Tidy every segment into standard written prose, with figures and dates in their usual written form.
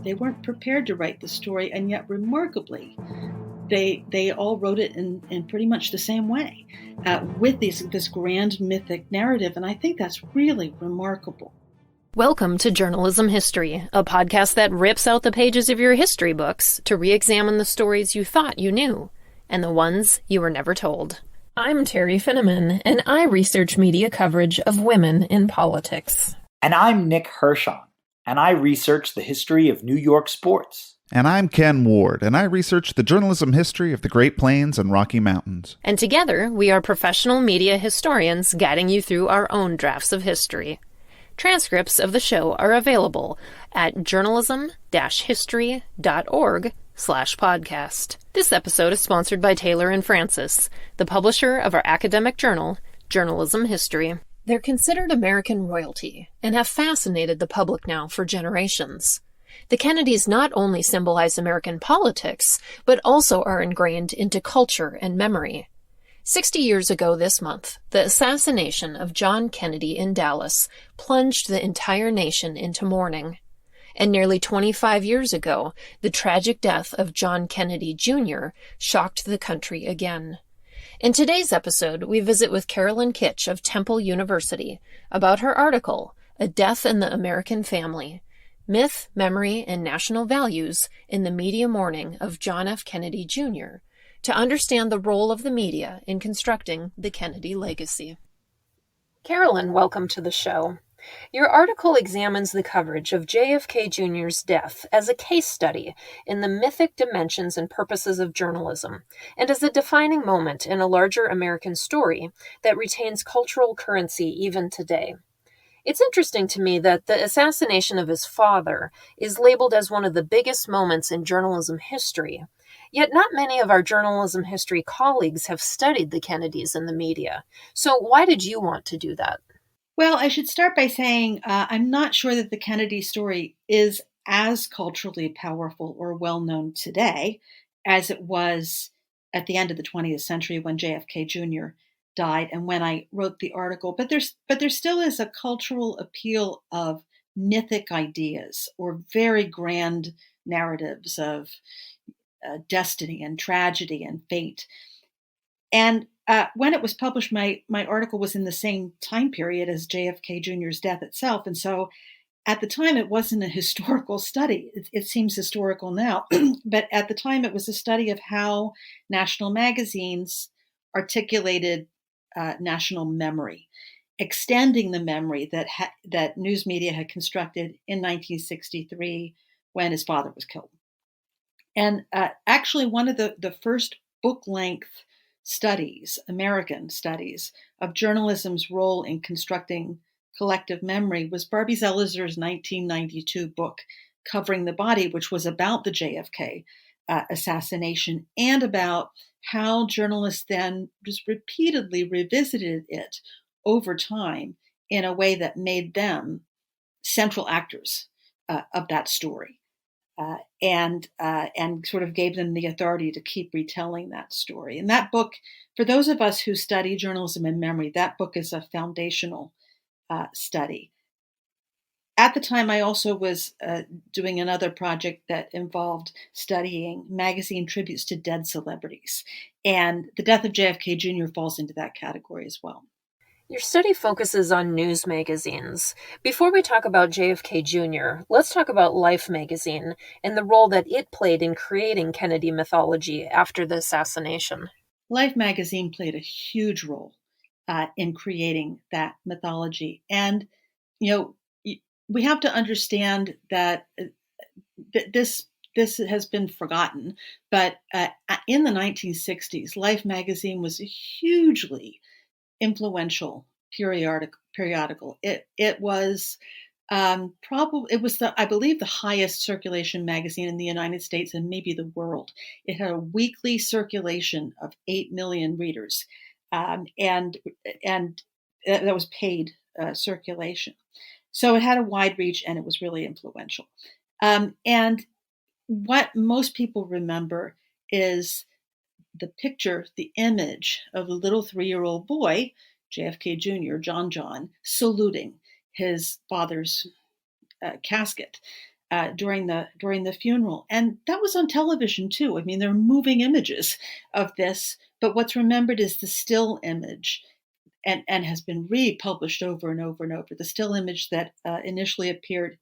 They weren't prepared to write the story, and yet remarkably, they all wrote it in pretty much the same way, with this grand mythic narrative, and I think that's really remarkable. Welcome to Journalism History, a podcast that rips out the pages of your history books to re-examine the stories you thought you knew, and the ones you were never told. I'm Terry Finneman, and I research media coverage of women in politics. And I'm Nick Hirschon, and I research the history of New York sports. And I'm Ken Ward, and I research the journalism history of the Great Plains and Rocky Mountains. And together, we are professional media historians guiding you through our own drafts of history. Transcripts of the show are available at journalism-history.org/podcast. This episode is sponsored by Taylor and Francis, the publisher of our academic journal, Journalism History. They're considered American royalty and have fascinated the public now for generations. The Kennedys not only symbolize American politics, but also are ingrained into culture and memory. 60 years ago this month, the assassination of John Kennedy in Dallas plunged the entire nation into mourning. And nearly 25 years ago, the tragic death of John Kennedy Jr. shocked the country again. In today's episode, we visit with Carolyn Kitch of Temple University about her article, A Death in the American Family: Myth, Memory, and National Values in the Media Mourning of John F. Kennedy Jr., to understand the role of the media in constructing the Kennedy legacy. Carolyn, welcome to the show. Your article examines the coverage of JFK Jr.'s death as a case study in the mythic dimensions and purposes of journalism, and as a defining moment in a larger American story that retains cultural currency even today. It's interesting to me that the assassination of his father is labeled as one of the biggest moments in journalism history. Yet not many of our journalism history colleagues have studied the Kennedys in the media. So why did you want to do that? Well, I should start by saying I'm not sure that the Kennedy story is as culturally powerful or well-known today as it was at the end of the 20th century when JFK Jr. died and when I wrote the article. But there still is a cultural appeal of mythic ideas or very grand narratives of destiny and tragedy and fate. And when it was published, my article was in the same time period as JFK Jr.'s death itself. And so at the time, it wasn't a historical study. It seems historical now. But at the time, it was a study of how national magazines articulated national memory, extending the memory that news media had constructed in 1963 when his father was killed. And actually, one of the first book-length studies, American studies, of journalism's role in constructing collective memory was Barbie Zellizer's 1992 book, Covering the Body, which was about the JFK assassination and about how journalists then just repeatedly revisited it over time in a way that made them central actors of that story. And sort of gave them the authority to keep retelling that story. And that book, for those of us who study journalism and memory, that book is a foundational study. At the time, I also was doing another project that involved studying magazine tributes to dead celebrities. And the death of JFK Jr. falls into that category as well. Your study focuses on news magazines. Before we talk about JFK Jr., let's talk about Life magazine and the role that it played in creating Kennedy mythology after the assassination. Life magazine played a huge role in creating that mythology. And, we have to understand that this has been forgotten, but in the 1960s, Life magazine was a hugely influential periodical. It was I believe the highest circulation magazine in the United States and maybe the world. It had a weekly circulation of 8 million readers, and that was paid circulation. So it had a wide reach and it was really influential. And what most people remember is the picture, the image of a little 3-year-old boy, JFK Jr., John, saluting his father's casket. during the funeral, and that was on television too. I mean, there are moving images of this, but what's remembered is the still image, and has been republished over and over and over. The still image that initially appeared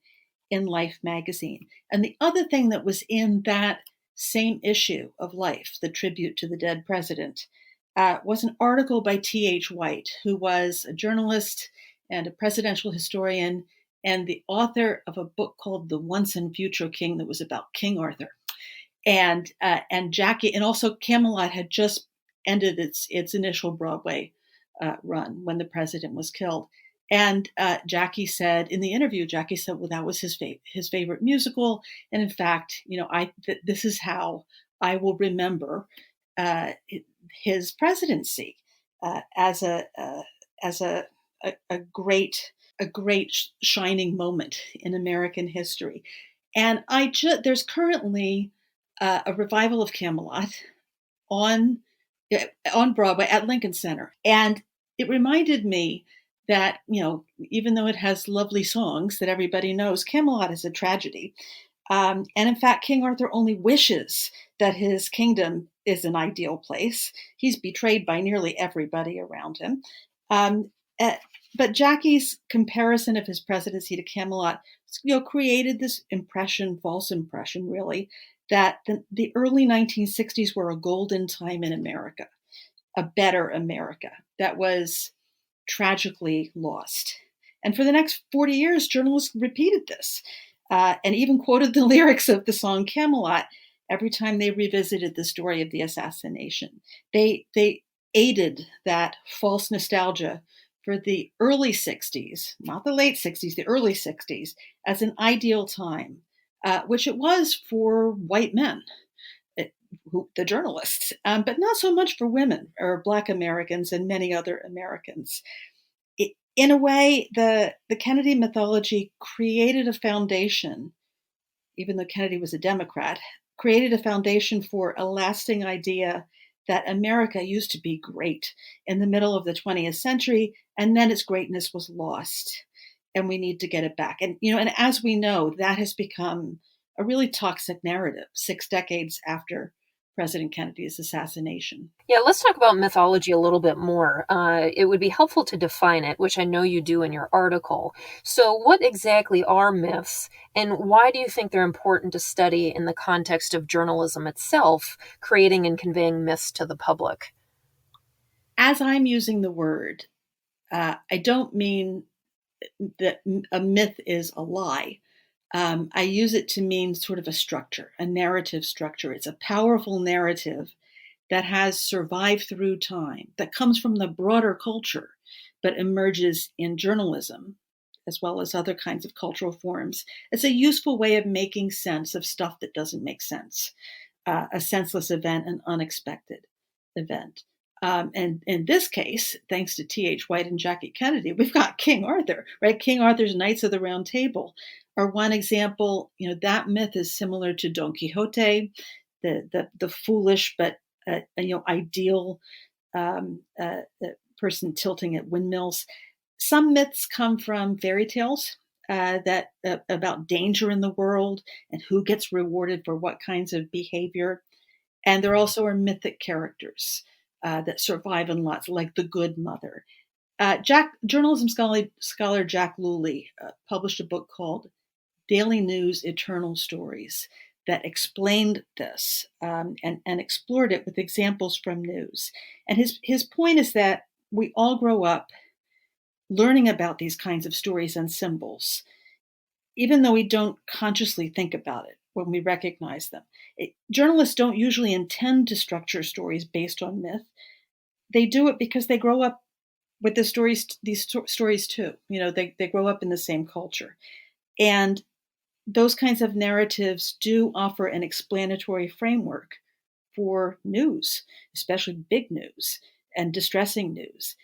in Life magazine. And the other thing that was in that same issue of Life, the tribute to the dead president, was an article by T.H. White, who was a journalist and a presidential historian and the author of a book called The Once and Future King that was about King Arthur. And Jackie, and also Camelot had just ended its initial Broadway run when the president was killed. And Jackie said in the interview, well, that was his favorite musical, and in fact, this is how I will remember his presidency as a great shining moment in American history. And there's currently a revival of Camelot on Broadway at Lincoln Center, and it reminded me that, even though it has lovely songs that everybody knows, Camelot is a tragedy. And in fact, King Arthur only wishes that his kingdom is an ideal place. He's betrayed by nearly everybody around him. But Jackie's comparison of his presidency to Camelot, created this false impression, really, that the early 1960s were a golden time in America, a better America that was tragically lost. And for the next 40 years, journalists repeated this and even quoted the lyrics of the song Camelot every time they revisited the story of the assassination. They aided that false nostalgia for the early 60s, not the late 60s, the early 60s, as an ideal time, which it was for white men, the journalists, but not so much for women or Black Americans and many other Americans. In a way, the Kennedy mythology created a foundation, even though Kennedy was a Democrat, created a foundation for a lasting idea that America used to be great in the middle of the 20th century, and then its greatness was lost, and we need to get it back. And and as we know, that has become a really toxic narrative 6 decades after President Kennedy's assassination. Yeah, let's talk about mythology a little bit more. It would be helpful to define it, which I know you do in your article. So what exactly are myths, and why do you think they're important to study in the context of journalism itself, creating and conveying myths to the public? As I'm using the word, I don't mean that a myth is a lie. I use it to mean sort of a structure, a narrative structure. It's a powerful narrative that has survived through time, that comes from the broader culture, but emerges in journalism, as well as other kinds of cultural forms. It's a useful way of making sense of stuff that doesn't make sense, a senseless event, an unexpected event. And in this case, thanks to T.H. White and Jackie Kennedy, we've got King Arthur, right? King Arthur's Knights of the Round Table are one example. That myth is similar to Don Quixote, the foolish but ideal person tilting at windmills. Some myths come from fairy tales that about danger in the world and who gets rewarded for what kinds of behavior. And there also are mythic characters that survive in lots, like the Good Mother. Journalism scholar Jack Luley published a book called Daily News Eternal Stories that explained this and explored it with examples from news. And his point is that we all grow up learning about these kinds of stories and symbols, even though we don't consciously think about it when we recognize them. Journalists don't usually intend to structure stories based on myth. They do it because they grow up with these stories too. They grow up in the same culture. And those kinds of narratives do offer an explanatory framework for news, especially big news and distressing news.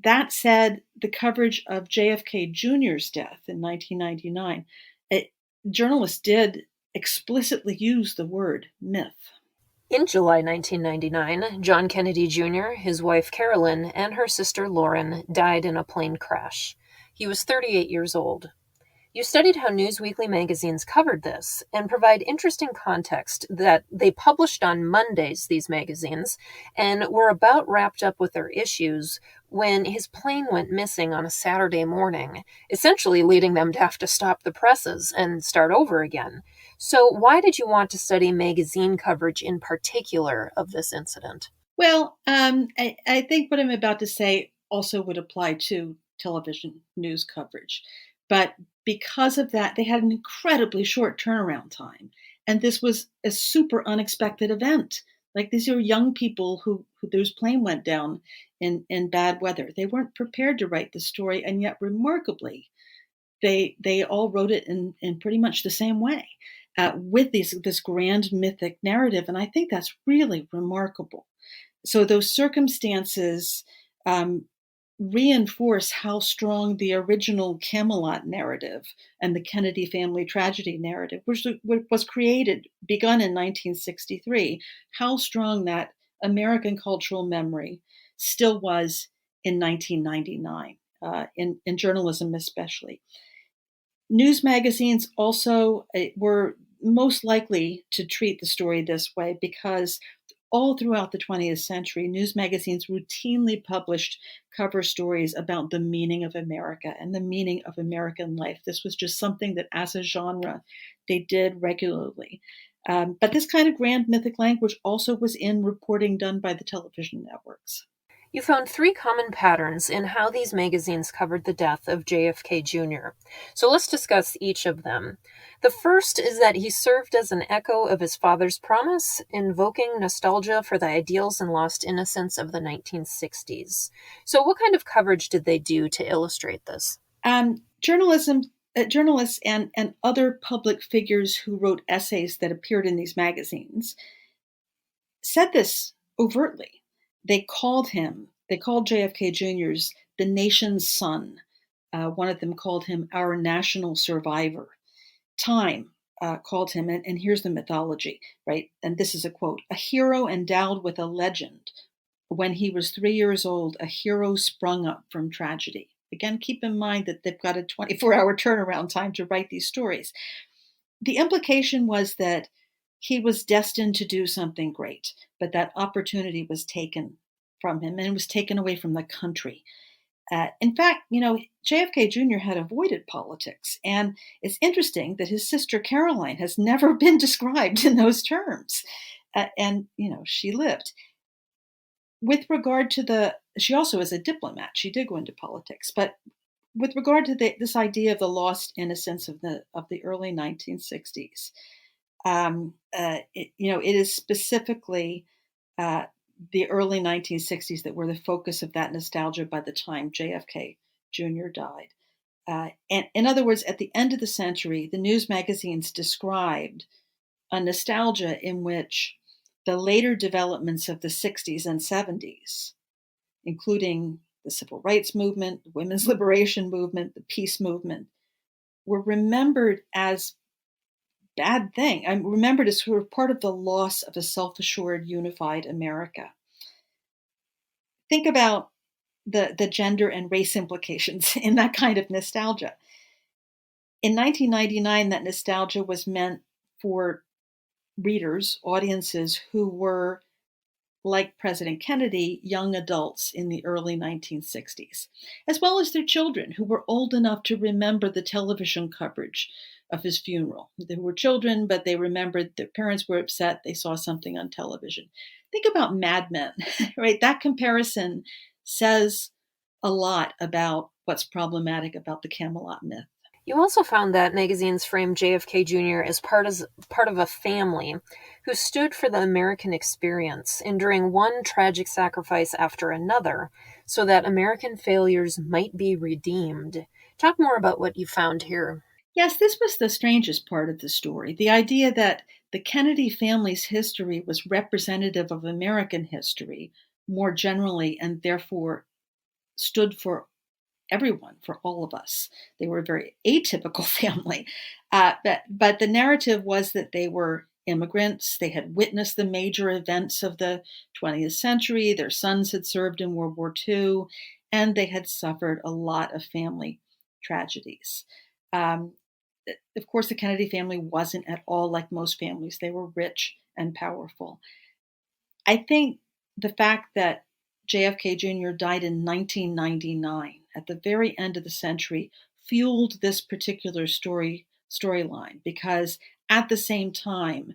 That said, the coverage of JFK Jr.'s death in 1999, journalists did explicitly use the word myth. In July 1999, John Kennedy Jr., his wife Carolyn, and her sister Lauren died in a plane crash. He was 38 years old. You studied how News Weekly magazines covered this and provide interesting context that they published on Mondays, these magazines, and were about wrapped up with their issues when his plane went missing on a Saturday morning, essentially leading them to have to stop the presses and start over again. So, why did you want to study magazine coverage in particular of this incident? Well, I think what I'm about to say also would apply to television news coverage. But because of that, they had an incredibly short turnaround time. And this was a super unexpected event. Like these are young people whose plane went down in bad weather. They weren't prepared to write the story, and yet remarkably, they all wrote it in pretty much the same way, with this grand mythic narrative. And I think that's really remarkable. So those circumstances um, reinforce how strong the original Camelot narrative and the Kennedy family tragedy narrative, which was begun in 1963, how strong that American cultural memory still was in 1999, in journalism especially. News magazines also were most likely to treat the story this way because all throughout the 20th century, news magazines routinely published cover stories about the meaning of America and the meaning of American life. This was just something that, as a genre, they did regularly. But this kind of grand mythic language also was in reporting done by the television networks. You found three common patterns in how these magazines covered the death of JFK Jr. So let's discuss each of them. The first is that he served as an echo of his father's promise, invoking nostalgia for the ideals and lost innocence of the 1960s. So, what kind of coverage did they do to illustrate this? Journalists and other public figures who wrote essays that appeared in these magazines said this overtly. They called JFK Jr.'s the nation's son. One of them called him our national survivor. Time called him, and here's the mythology, right? And this is a quote: a hero endowed with a legend. When he was 3 years old, a hero sprung up from tragedy. Again, keep in mind that they've got a 24-hour turnaround time to write these stories. The implication was that he was destined to do something great, but that opportunity was taken from him and was taken away from the country. In fact, JFK Jr. had avoided politics, and it's interesting that his sister Caroline has never been described in those terms. And she lived. With regard to she also is a diplomat. She did go into politics, but with regard to this idea of the lost innocence of the early 1960s, it is specifically the early 1960s that were the focus of that nostalgia by the time JFK Jr. died. And in other words, at the end of the century, the news magazines described a nostalgia in which the later developments of the 60s and 70s, including the civil rights movement, the women's liberation movement, the peace movement, were remembered as bad thing. I'm remembered as sort of part of the loss of a self-assured, unified America. Think about the gender and race implications in that kind of nostalgia. In 1999, that nostalgia was meant for readers, audiences who were, like President Kennedy, young adults in the early 1960s, as well as their children who were old enough to remember the television coverage of his funeral. They were children, but they remembered their parents were upset. They saw something on television. Think about Mad Men, right? That comparison says a lot about what's problematic about the Camelot myth. You also found that magazines framed JFK Jr. as part of a family who stood for the American experience, enduring one tragic sacrifice after another, so that American failures might be redeemed. Talk more about what you found here. Yes, this was the strangest part of the story. The idea that the Kennedy family's history was representative of American history more generally, and therefore stood for everyone, for all of us. They were a very atypical family. But the narrative was that they were immigrants. They had witnessed the major events of the 20th century. Their sons had served in World War II, and they had suffered a lot of family tragedies. Of course, the Kennedy family wasn't at all like most families. They were rich and powerful. I think the fact that JFK Jr. died in 1999, at the very end of the century, fueled this particular storyline because at the same time,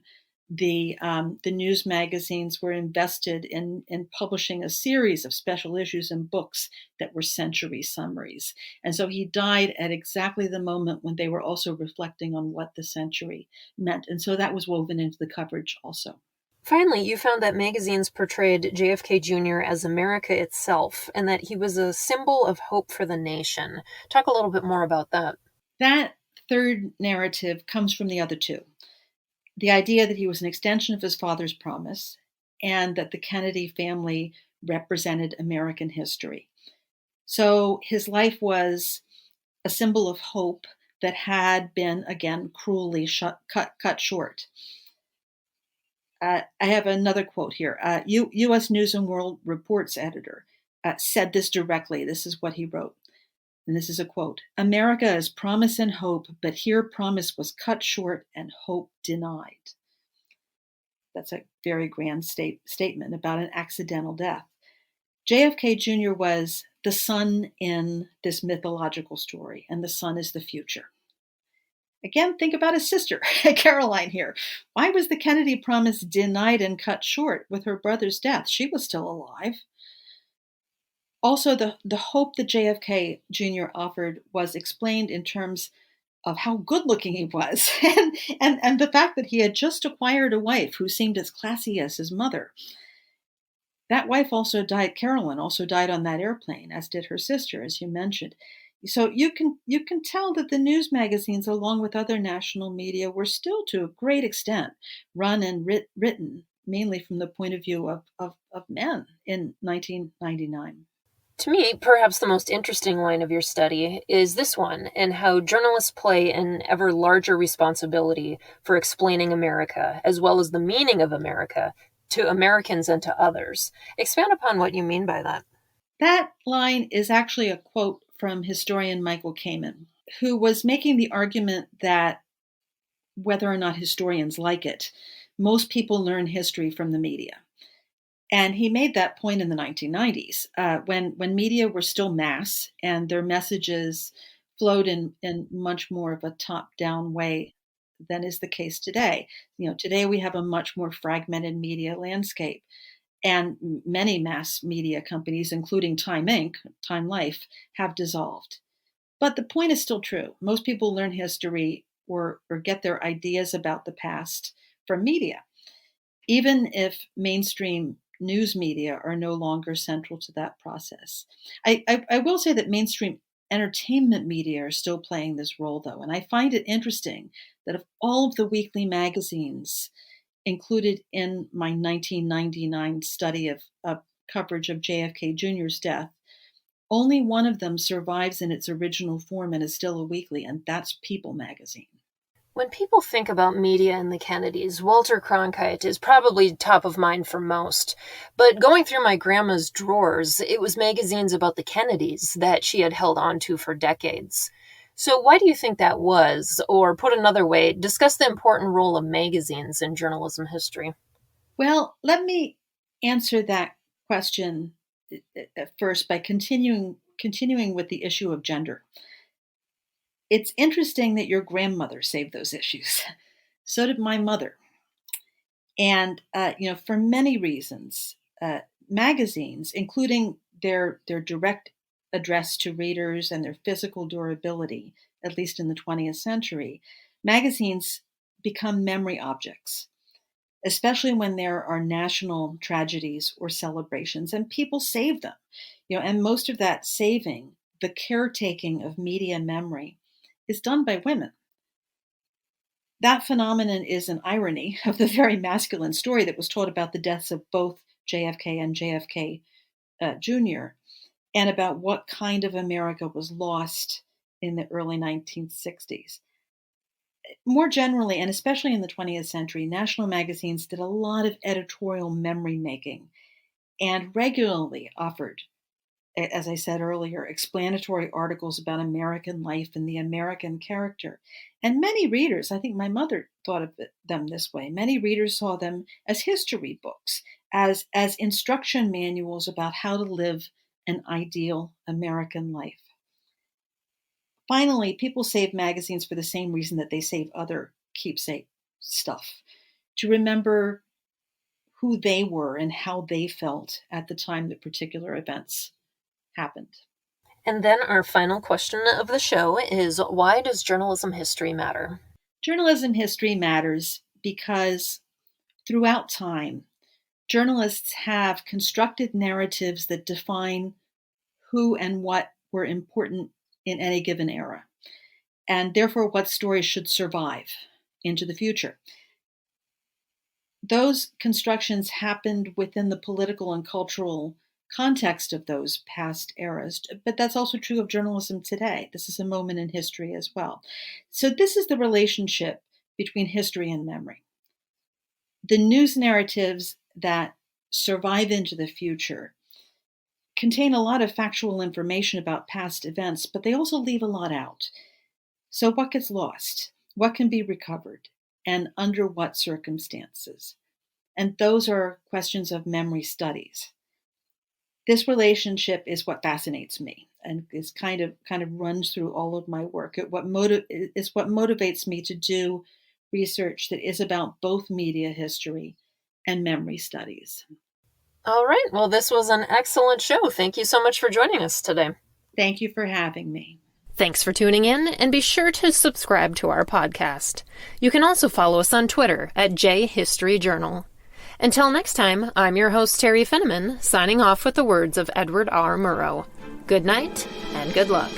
the news magazines were invested in publishing a series of special issues and books that were century summaries. And so he died at exactly the moment when they were also reflecting on what the century meant. And so that was woven into the coverage also. Finally, you found that magazines portrayed JFK Jr. as America itself and that he was a symbol of hope for the nation. Talk a little bit more about that. That third narrative comes from the other two. The idea that he was an extension of his father's promise and that the Kennedy family represented American history. So his life was a symbol of hope that had been, again, cruelly cut short. I have another quote here. U.S. News and World Report's editor said this directly. This is what he wrote. And this is a quote. "America is promise and hope, but here promise was cut short and hope denied." That's a very grand statement about an accidental death. JFK Jr. was the son in this mythological story, and the son is the future. Again, think about his sister, Caroline here. Why was the Kennedy promise denied and cut short with her brother's death? She was still alive. Also, the hope that JFK Jr. offered was explained in terms of how good looking he was and the fact that he had just acquired a wife who seemed as classy as his mother. That wife also died, Carolyn also died on that airplane, as did her sister, as you mentioned. So you can tell that the news magazines, along with other national media, were still to a great extent run and written mainly from the point of view of men in 1999. To me, perhaps the most interesting line of your study is this one, and how journalists play an ever larger responsibility for explaining America, as well as the meaning of America, to Americans and to others. Expand upon what you mean by that. That line is actually a quote from historian Michael Kamen, who was making the argument that whether or not historians like it, most people learn history from the media. And he made that point in the 1990s when media were still mass and their messages flowed in much more of a top-down way than is the case today. Today we have a much more fragmented media landscape, and many mass media companies, including Time Inc., Time Life, have dissolved. But the point is still true. Most people learn history or get their ideas about the past from media, even if mainstream news media are no longer central to that process. I will say that mainstream entertainment media are still playing this role, though, and I find it interesting that of all of the weekly magazines included in my 1999 study of coverage of JFK Jr.'s death, only one of them survives in its original form and is still a weekly, and that's People magazine. When people think about media and the Kennedys, Walter Cronkite is probably top of mind for most. But going through my grandma's drawers, it was magazines about the Kennedys that she had held on to for decades. So why do you think that was? Or put another way, discuss the important role of magazines in journalism history. Well, let me answer that question first by continuing with the issue of gender. It's interesting that your grandmother saved those issues. So did my mother. And, for many reasons, magazines, including their direct address to readers and their physical durability, at least in the 20th century, magazines become memory objects, especially when there are national tragedies or celebrations, and people save them. And most of that saving, the caretaking of media memory, is done by women. That phenomenon is an irony of the very masculine story that was told about the deaths of both JFK and JFK Jr., and about what kind of America was lost in the early 1960s. More generally, and especially in the 20th century, national magazines did a lot of editorial memory making and regularly offered as I said earlier, explanatory articles about American life and the American character. And many readers, I think my mother thought of them this way, many readers saw them as history books, as instruction manuals about how to live an ideal American life. Finally, people save magazines for the same reason that they save other keepsake stuff, to remember who they were and how they felt at the time that particular events happened. And then our final question of the show is, why does journalism history matter? Journalism history matters because throughout time, journalists have constructed narratives that define who and what were important in any given era, and therefore what stories should survive into the future. Those constructions happened within the political and cultural context of those past eras, but that's also true of journalism today. This is a moment in history as well. So this is the relationship between history and memory. The news narratives that survive into the future contain a lot of factual information about past events, but they also leave a lot out. So what gets lost? What can be recovered? And under what circumstances? And those are questions of memory studies. This relationship is what fascinates me and is kind of runs through all of my work. It's what motivates me to do research that is about both media history and memory studies. All right. Well, this was an excellent show. Thank you so much for joining us today. Thank you for having me. Thanks for tuning in, and be sure to subscribe to our podcast. You can also follow us on Twitter at JHistoryJournal. Until next time, I'm your host, Terry Finneman, signing off with the words of Edward R. Murrow. Good night, and good luck.